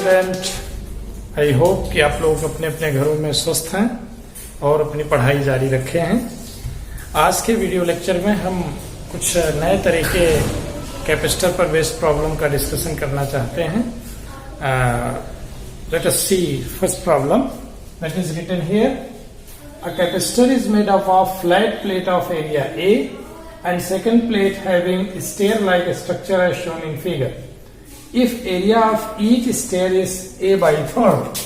Student, I hope कि आप लोग अपने अपने घरों में स्वस्थ हैं और अपनी पढ़ाई जारी रखे हैं। आज के वीडियो लेक्चर में हम कुछ नए तरीके कैपेसिटर पर बेस्ड प्रॉब्लम का डिस्कशन करना चाहते हैं। Let us see first problem that is written here. A capacitor is made up of flat plate of area A and second plate having stair-like structure as shown in figure. If area of each stair is A by third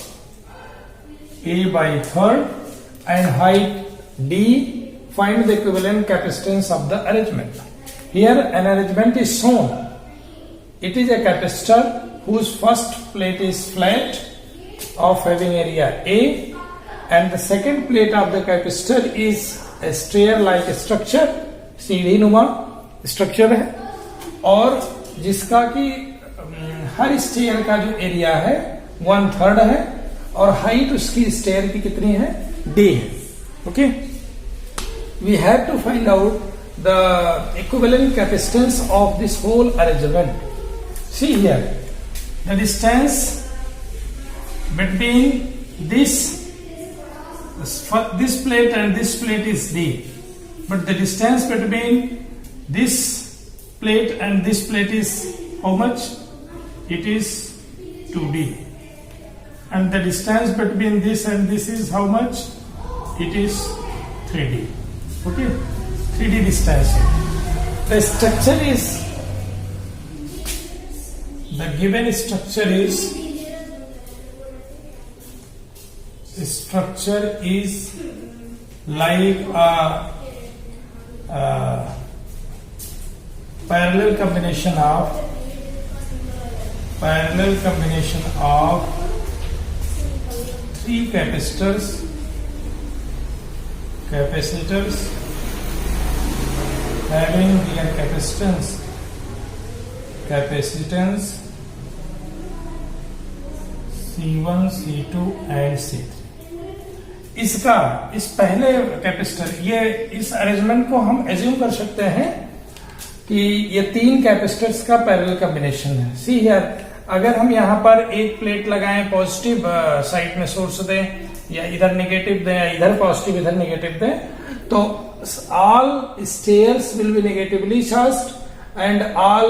and height D, find the equivalent capacitance of the arrangement. Here an arrangement is shown. It is a capacitor whose first plate is flat of having area A and the second plate of the capacitor is a stair-like structure, सीढ़ी नुमा structure है, और जिसका कि हर stair का जो area है 1/3 है और हाइट उसकी स्टेयर की कितनी है, d है। Okay, we have to find out the equivalent capacitance of this whole arrangement. See here the distance between this plate and this plate is D, but the distance between this plate and this plate is how much? It is 2D, and the distance between this and this is how much? It is 3D. Okay, 3D distance. The structure is, the given structure is like a parallel combination of three capacitors having their capacitance C1, C2 and C3। इसका इस पहले capacitor, ये इस arrangement को हम assume कर सकते हैं कि ये तीन कैपेसिटर्स का पैरेलल कॉम्बिनेशन है। सी हियर, अगर हम यहाँ पर एक प्लेट लगाएं, पॉजिटिव साइड में सोर्स दें या इधर नेगेटिव दें या इधर पॉजिटिव इधर नेगेटिव दें, तो all stairs will be negatively charged and all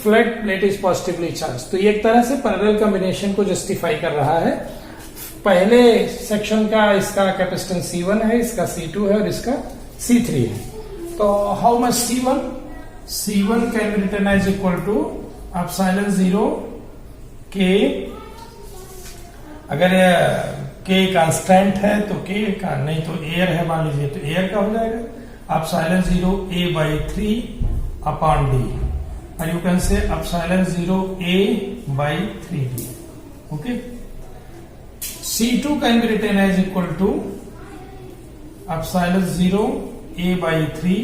flat plate is positively charge. तो ये एक तरह से पैरेलल कॉम्बिनेशन को जस्टिफाई कर रहा है। पहले सेक्शन का इसका कैपेसिटेंस C1 है, इसका C2 है और इसका C3 है। तो how much C1 can be written as equal to epsilon 0 K। अगर K कांस्टेंट है तो K का, नहीं तो एयर है मान लीजिए तो एयर का हो जाएगा epsilon 0 A by 3 upon D, and you can say epsilon 0 A by 3D. Okay, C2 can be written as equal to epsilon 0 A by 3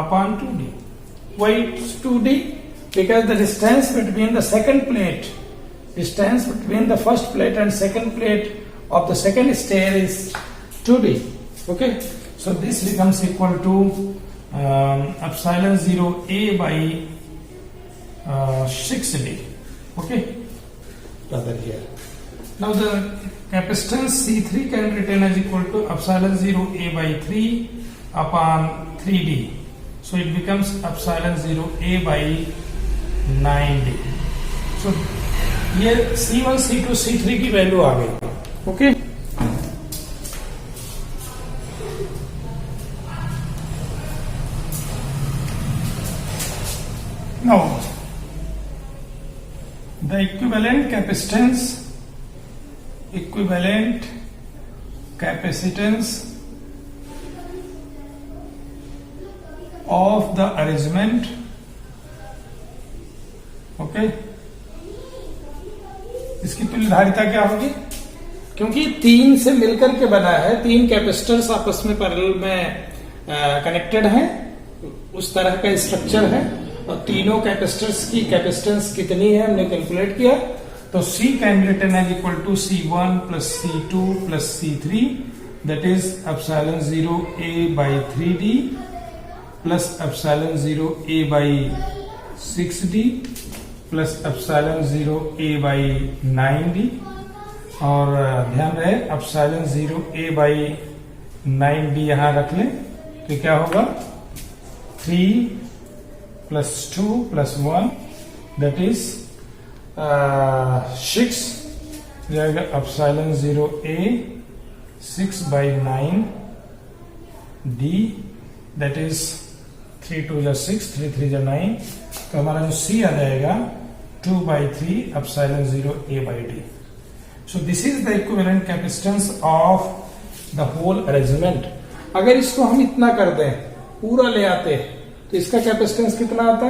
upon 2D. Why it's 2D? Because the distance between the first plate and second plate of the second stair is 2D. Okay, so this becomes equal to epsilon 0 A by 6D. Okay, rather here. Now the capacitance C3 can be written as equal to epsilon 0 A by 3 upon 3D. So it becomes epsilon 0 A by 9D. So ये C1, C2, C3 की value आ गई। Okay. Now the equivalent capacitance of the arrangement, okay, इसकी तुल्यधारिता क्या होगी? क्योंकि तीन से मिलकर के बना है, तीन कैपेसिटर्स आपस में पैरेलल में कनेक्टेड हैं, उस तरह का स्ट्रक्चर है और तीनों कैपेसिटर्स की कैपेसिटेंस कितनी है हमने कैलकुलेट किया। तो C can be written as equal to C1 plus C2 plus C3, that is epsilon 0 A by 3D plus epsilon 0 A by 6D plus epsilon 0 a by 9d, और ध्यान रहे epsilon 0 a by 9d यहां रख लें तो क्या होगा 3 plus 2 plus 1 that is 6 जाएगा epsilon 0 a 6 by 9 d that is 3 2 जा 6 3 3 जा 9, तो हमारा जो C आ जाएगा 2 by 3 epsilon 0 a by d. So this is the equivalent capacitance of the whole arrangement. अगर इसको हम इतना कर दें पूरा ले आते तो इसका कैपेसिटेंस कितना आता,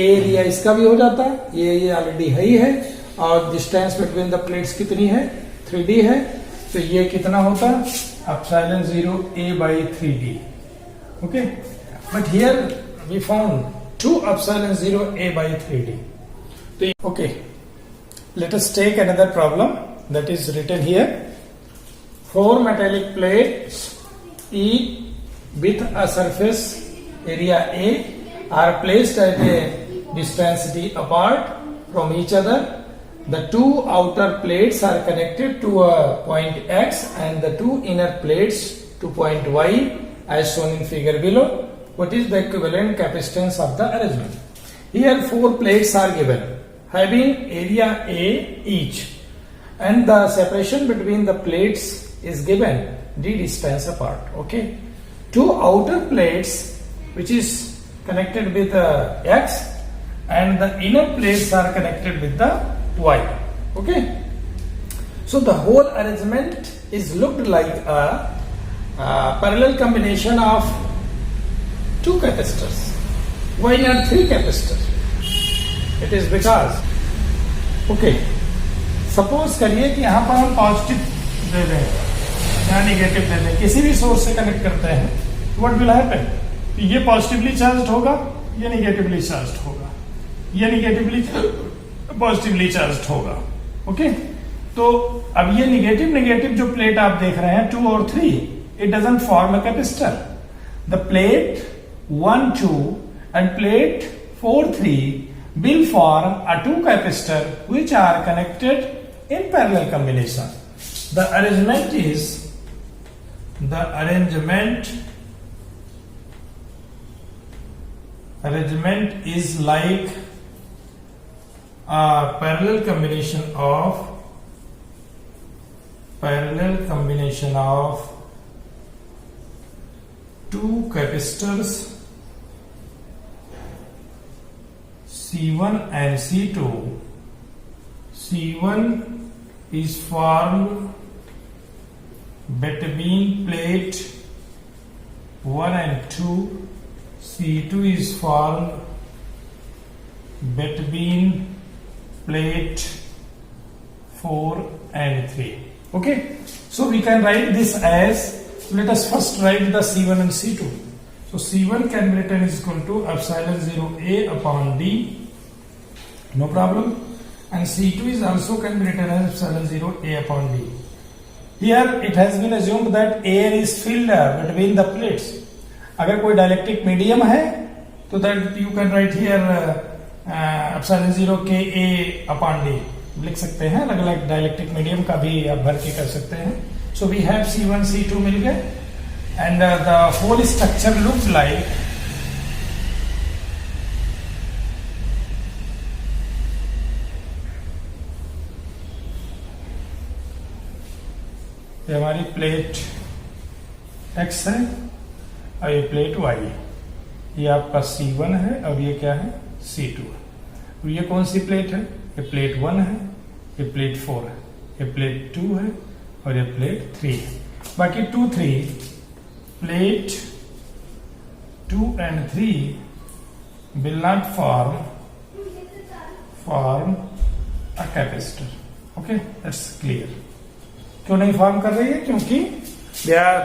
एरिया इसका भी हो जाता, ये ऑलरेडी है ही है, और डिस्टेंस बिटवीन द प्लेट्स कितनी है 3d है, तो ये कितना होता epsilon 0 a by 3d. Okay, but here we found 2 epsilon 0 a by 3d. So, okay, let us take another problem that is written here. 4 metallic plates each with a surface area A are placed at a distance d apart from each other. The 2 outer plates are connected to a point X and the 2 inner plates to point Y as shown in figure below. What is the equivalent capacitance of the arrangement? Here 4 plates are given having area A each, and the separation between the plates is given d distance apart. Okay, 2 outer plates which is connected with X and the inner plates are connected with the Y. Okay, so the whole arrangement is looked like a parallel combination of 2 capacitors. Why not 3 capacitors? It is because, okay, suppose करिए कि यहां पर हम positive दे दें या negative दे दें, किसी भी सोर्स से कनेक्ट करते हैं, व्हाट विल हैपन, ये पॉजिटिवली चार्ज्ड होगा, ये निगेटिवली चार्ज्ड होगा, ये निगेटिवली पॉजिटिवली चार्ज्ड होगा. ओके, तो अब ये निगेटिव जो प्लेट आप देख रहे हैं 2 और 3, it doesn't form a capacitor. The plate 1 2 and plate 4 3 will form a 2 capacitor which are connected in parallel combination. The arrangement is like a parallel combination of 2 capacitors C1 and C2. C1 is formed between plate 1 and 2. C2 is formed between plate 4 and 3. Okay, so we can write this as, let us first write the C1 and C2. So C1 can be written is equal to epsilon 0 A upon D. No problem. And C2 is also can be written as epsilon 0 A upon D. Here it has been assumed that air is filled between the plates. अगर कोई dielectric medium है तो that you can write here epsilon 0 K A upon D लिख सकते हैं. अलग अलग dielectric medium का भी आप भर के कर सकते हैं. So we have C1 C2 मिल गए, and the whole structure looks like ये हमारी प्लेट X है और ये प्लेट Y है. ये आपका C1 है और ये क्या है C2 है. और ये कौन सी प्लेट है, ये प्लेट 1 है, ये प्लेट 4 है, ये प्लेट 2 है और ये प्लेट 3 है. बाकी 2 3 plate 2 and 3 will not form a capacitor. Okay, that's clear. क्यों नहीं फॉर्म कर रही है, क्योंकि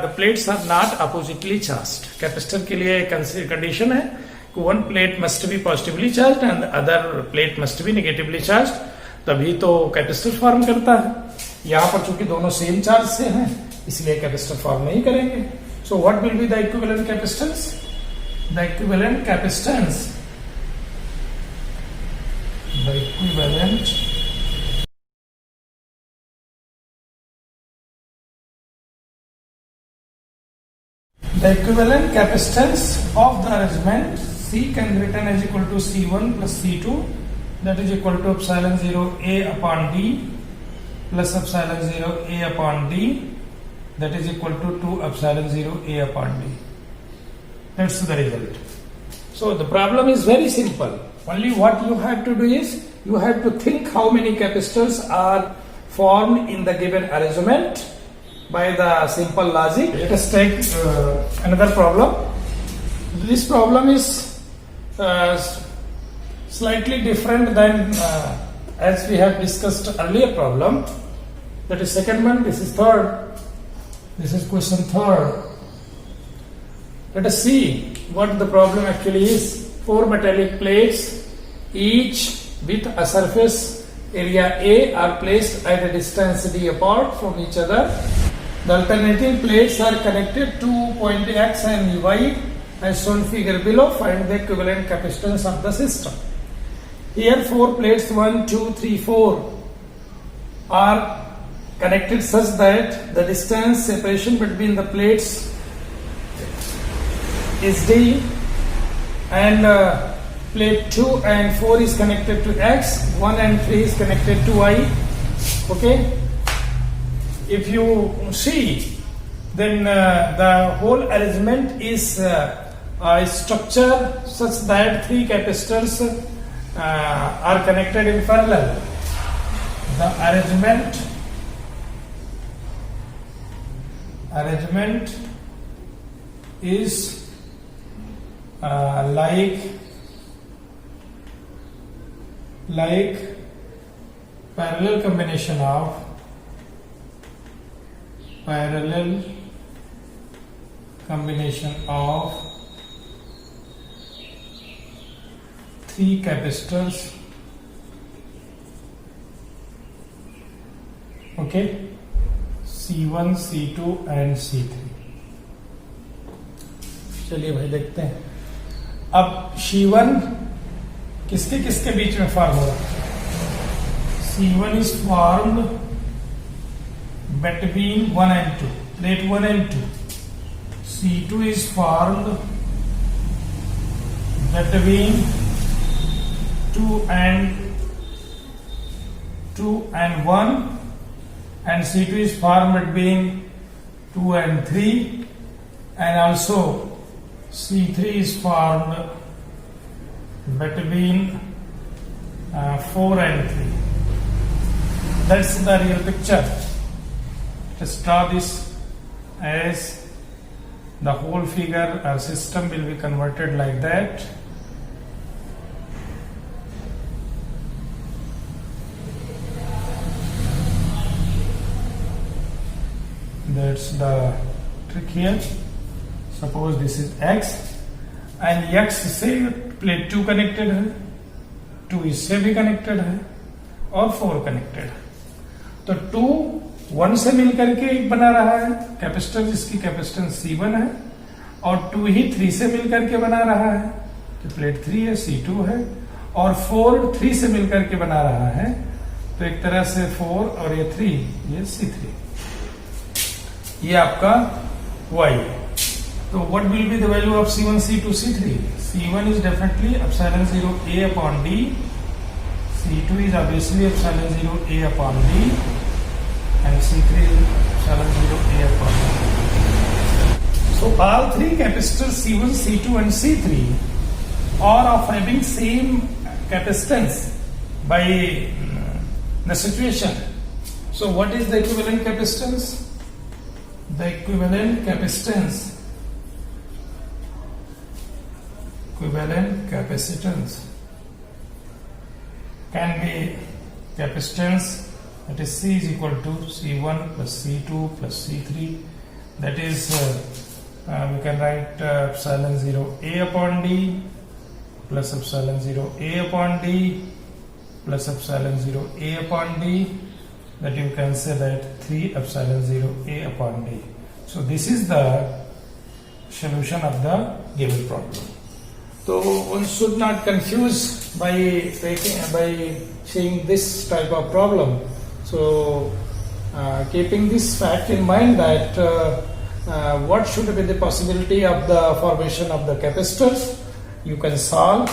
the plates are not oppositely charged. Capacitor के लिए कंडीशन है कि one plate must be positively charged and the other plate must be negatively charged, तभी तो कैपेसिटर फॉर्म करता है. यहाँ पर चूंकि दोनों सेम चार्ज से हैं इसलिए कैपेसिटर फॉर्म नहीं करेंगे. So what will be the equivalent capacitance? The equivalent capacitance equivalent capacitance of the arrangement C can be written as equal to C1 plus C2, that is equal to epsilon 0 A upon D plus epsilon 0 A upon D, that is equal to 2 epsilon 0 A upon D. That's the result. So the problem is very simple. Only what you have to do is you have to think how many capacitors are formed in the given arrangement by the simple logic. Let us take another problem. This problem is slightly different than as we have discussed earlier problem. That is second one, this is third. This is question third. Let us see what the problem actually is. 4 metallic plates, each with a surface area A, are placed at a distance D apart from each other. The alternating plates are connected to point X and Y as shown figure below. Find the equivalent capacitance of the system. Here 4 plates 1, 2, 3, 4 are connected such that the distance separation between the plates is D, and plate 2 and 4 is connected to X, 1 and 3 is connected to Y. Okay, if you see, then the whole arrangement is a structure such that 3 capacitors are connected in parallel. The arrangement is like parallel combination of 3 capacitors. Okay, C1, C2 and C3. चलिए भाई देखते हैं अब C1 किसके किसके बीच में form होगा. C1 is formed between 1 and 2, plate 1 and 2. C2 is formed between 2 and 1, and C2 is formed between 2 and 3, and also C3 is formed between 4 and 3. That's the real picture. Just draw this as the whole figure or system will be converted like that. That's the trick here. Suppose this is X and X से plate 2 connected है, 2 इससे भी connected है और 4 connected है. तो 2 1 से मिलकर के एक बना रहा है कैपेसिटर जिसकी कैपेसिटेंस C1 है, और 2 ही 3 से मिलकर के बना रहा है तो प्लेट 3 है, C2 है, और 4 3 से मिलकर के बना रहा है तो एक तरह से 4 और ये 3 ये C3. ये आपका Y है. So what will be the value of C1, C2, C3? C1 is definitely epsilon 0 A upon D. C2 is obviously epsilon 0 A upon D. And C3 is epsilon 0 A upon D. So all 3 capacitors C1, C2 and C3 are of having same capacitance by the situation. So what is the equivalent capacitance? The equivalent capacitance can be capacitance, that is C is equal to C1 plus C2 plus C3, that is we can write epsilon 0 A upon D plus epsilon 0 A upon D plus epsilon 0 A upon D, that you can say that 3 epsilon 0 A upon D. So this is the solution of the given problem. So one should not confuse by seeing this type of problem. So keeping this fact in mind that what should be the possibility of the formation of the capacitors, you can solve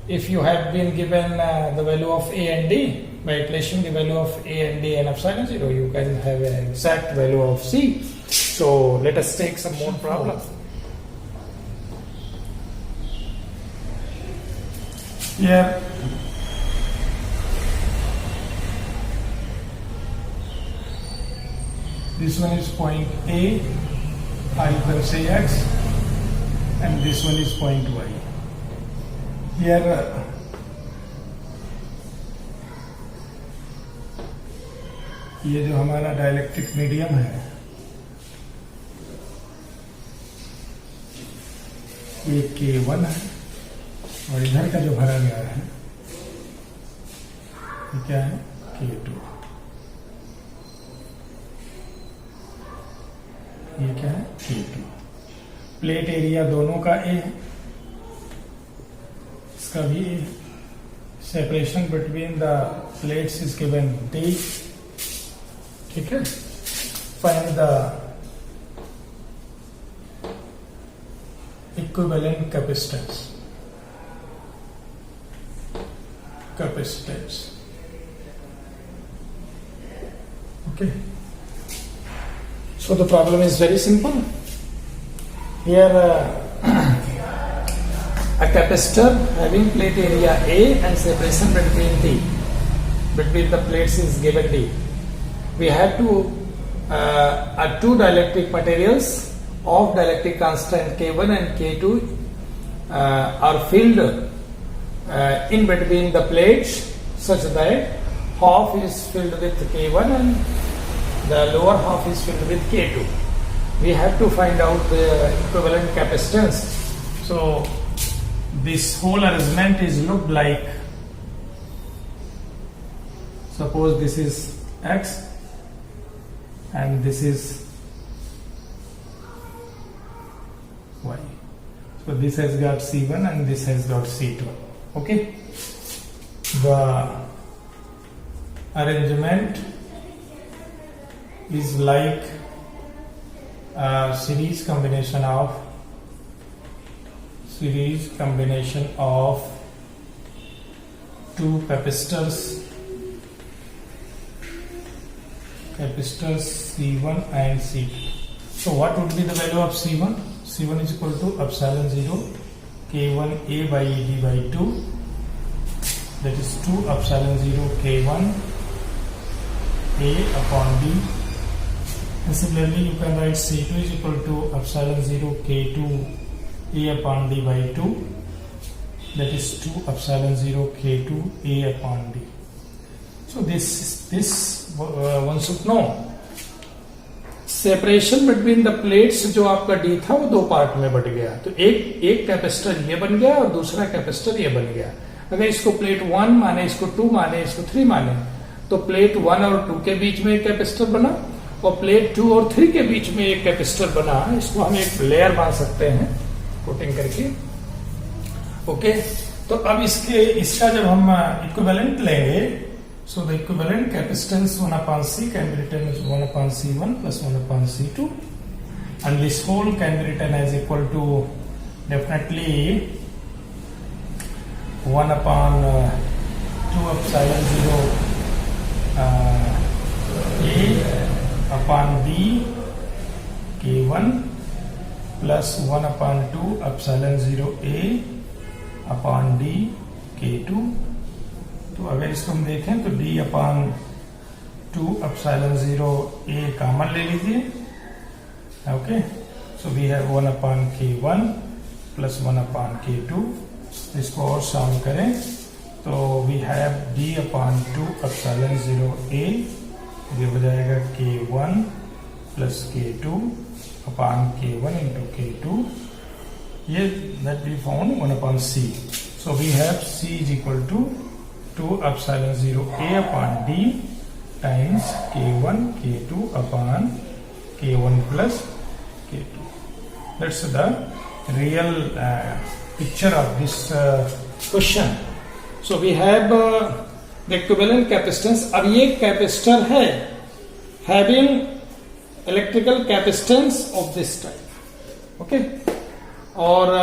if you have been given the value of A and D. By placing the value of A and D and epsilon 0, you can have an exact value of C. So let us take some more problems. Here this one is point A, you can say X, and this one is point Y. Here ये जो हमारा dielectric medium है, ये K1 है और इधर का जो भरा गया है ये क्या है, K2। ये क्या है, K2। प्लेट एरिया दोनों का A है, इसका भी A। Separation between the plates is given D। ठीक है, find the equivalent capacitance. Okay, so the problem is very simple. Here a capacitor having plate area A and separation between the plates is given D. We have to two dielectric materials of dielectric constant K1 and K2 are filled in between the plates such that half is filled with K1 and the lower half is filled with K2. We have to find out the equivalent capacitance. So this whole arrangement is looked like, suppose this is X and this is Y. So this has got C1 and this has got C2. Okay, the arrangement is like a series combination of two capacitors C1 and C2. So what would be the value of C1? C1 is equal to epsilon 0 K1 A by D by 2, that is 2 epsilon 0 K1 A upon D. And similarly you can write C2 is equal to epsilon 0 K2 A upon D by 2, that is 2 epsilon 0 K2 A upon D. So this one should know. Separation between the plates जो आपका D था वो दो part में but गया, तो एक capacitor ये बन गया और दूसरा कैपेसिटर ये बन गया। अगर इसको प्लेट 1 माने, इसको 2 माने, इसको 3 माने, तो प्लेट 1 और 2 के बीच में एक कैपेसिटर बना और प्लेट 2 और 3 के बीच में एक कैपेसिटर बना। इसको हम एक लेयर मान सकते हैं कोटिंग करके। ओके, तो अब इसका जब हम इक्विवेलेंट लेंगे, so the equivalent capacitance 1 upon C can be written as 1 upon C1 plus 1 upon C2, and this whole can be written as equal to definitely 1 upon 2 epsilon 0 A upon D K1 plus 1 upon 2 epsilon 0 A upon D K2। तो अगर इसको हम देखें तो D upon 2 epsilon 0 A common ले लीजिए। Okay, so we have 1 upon K1 plus 1 upon K2। इसको और सॉल्व करें तो we have D upon 2 epsilon 0 A, ये हो जाएगा K1 plus K2 upon K1 into K2, ये that we found 1 upon C। So we have C is equal to 2 epsilon 0 A upon D times K1 K2 upon K1 plus K2. That's the real picture of this question. So we have the equivalent capacitance. अब ये capacitor है having electrical capacitance of this type. Okay? और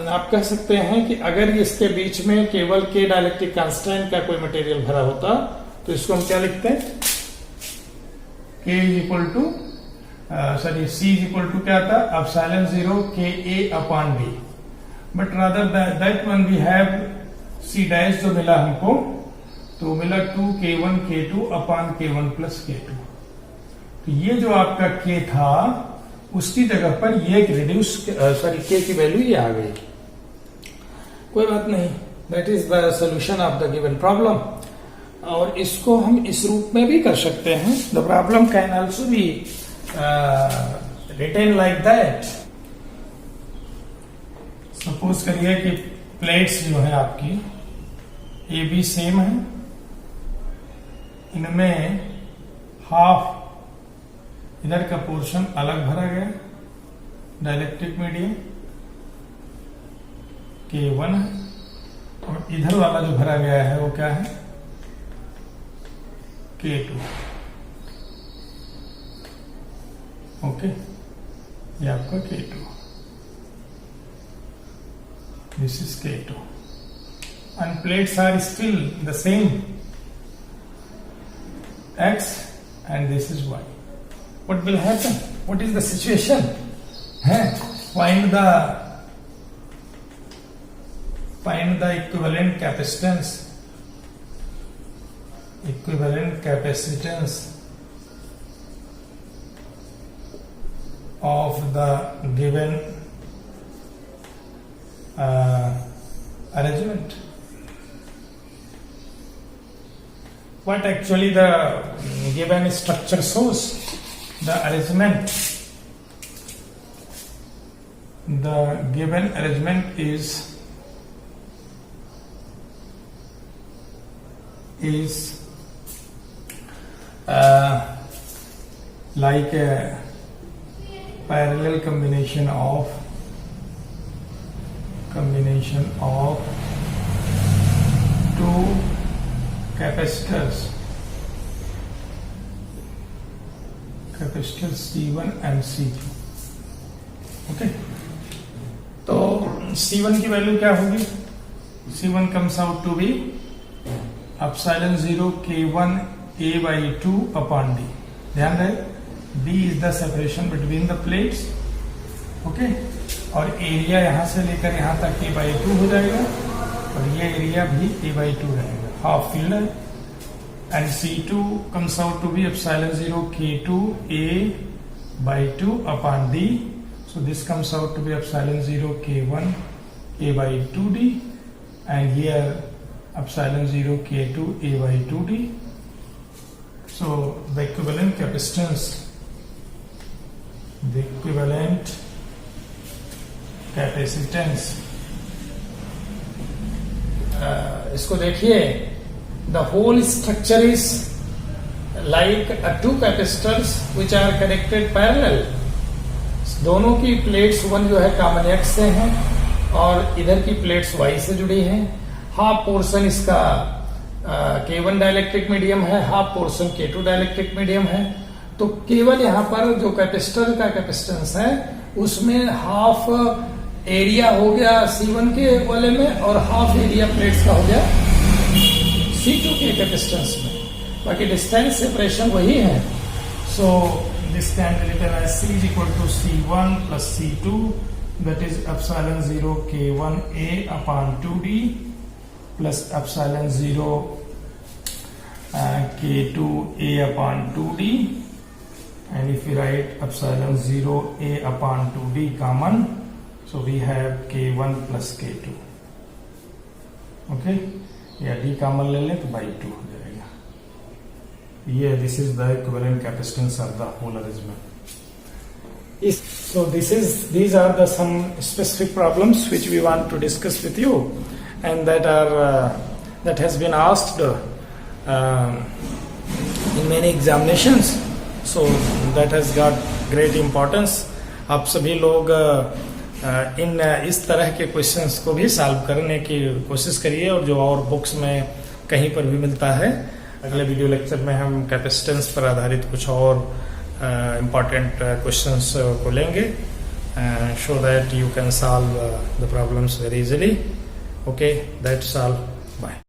आप कह सकते हैं कि अगर इसके बीच में केवल k डाइलेक्ट्रिक कांस्टेंट का कोई मटेरियल भरा होता तो इसको हम क्या लिखते हैं? k is equal to C is equal to क्या था? Epsilon 0 KA upon B. But rather that one we have C dash जो मिला हमको, तो मिला 2K1 K2 upon K1 plus K2. तो ये जो आपका K था उसकी जगह पर ये एक रिड्यूस K की वैल्यू ये आ गई. कोई बात नहीं, that is the solution of the given problem. और इसको हम इस रूप में भी कर सकते हैं. The problem can also be written like that. Suppose करिए कि प्लेट्स जो है आपकी ए बी सेम है, इनमें हाफ इधर का पोर्शन अलग भरा गया, डाइलेक्ट्रिक मीडियम K1 है, और इधर वाला जो भरा गया है वो क्या है? K2. ओके, ये आपका K2, this is K2, and plates are still the same, X and this is Y. What will happen? What is the situation? Find the equivalent capacitance. Equivalent capacitance of the given arrangement. What actually the given structure shows? The arrangement. The given arrangement is like a parallel combination of two capacitors C1 and C2. Okay, तो C1 की value क्या होगी? C1 comes out to be epsilon 0 K1 A/2 upon D. ध्यान रहे, D is the separation between the plates. Okay, और area यहां से लेकर यहां तक A/2 हो जाएगा, और ये एरिया भी A/2 रहेगा, हाफ फील्ड है. And C2 comes out to be epsilon 0 K2 A/2 upon D. So this comes out to be epsilon 0 K1 A/2D, and here epsilon 0 K2 A/2D. So the equivalent capacitance इसको देखिए, the whole structure is like two capacitors which are connected parallel. दोनों की plates one जो है common x से हैं, और इधर की प्लेट्स वाई से जुड़ी हैं. हाफ पोर्शन इसका K1 डाइलेक्ट्रिक मीडियम है, half portion K2 dielectric medium है. तो केवल यहाँ पर जो कैपेसिटर का कैपेसिटेंस है उसमें हाफ एरिया हो गया C1 के वाले में, और हाफ एरिया प्लेट्स का हो गया C2 के कैपेसिटेंस में. बाकी डिस्टेंस सेपरेशन वही है. सो this can be written as C is equal to C1 plus C2, that is epsilon 0 K1 A upon 2D plus epsilon 0 K2 A upon 2D, and if we write epsilon 0 A upon 2D common, so we have K1 plus K2. Okay, या D common ले लें तो by 2 हो जाएगा. Yeah, this is the equivalent capacitance of the whole arrangement. So these are the some specific problems which we want to discuss with you, and that has been asked in many examinations. So that has got great importance. आप सभी लोग इन इस तरह के questions को भी solve करने की कोशिश करिए, और जो और बुक्स में कहीं पर भी मिलता है। अगले वीडियो लेक्चर में हम कैपेसिटेंस पर आधारित कुछ और इम्पॉर्टेंट क्वेश्चंस को लेंगे, so that you can solve the problems very easily. Okay, that's all. Bye.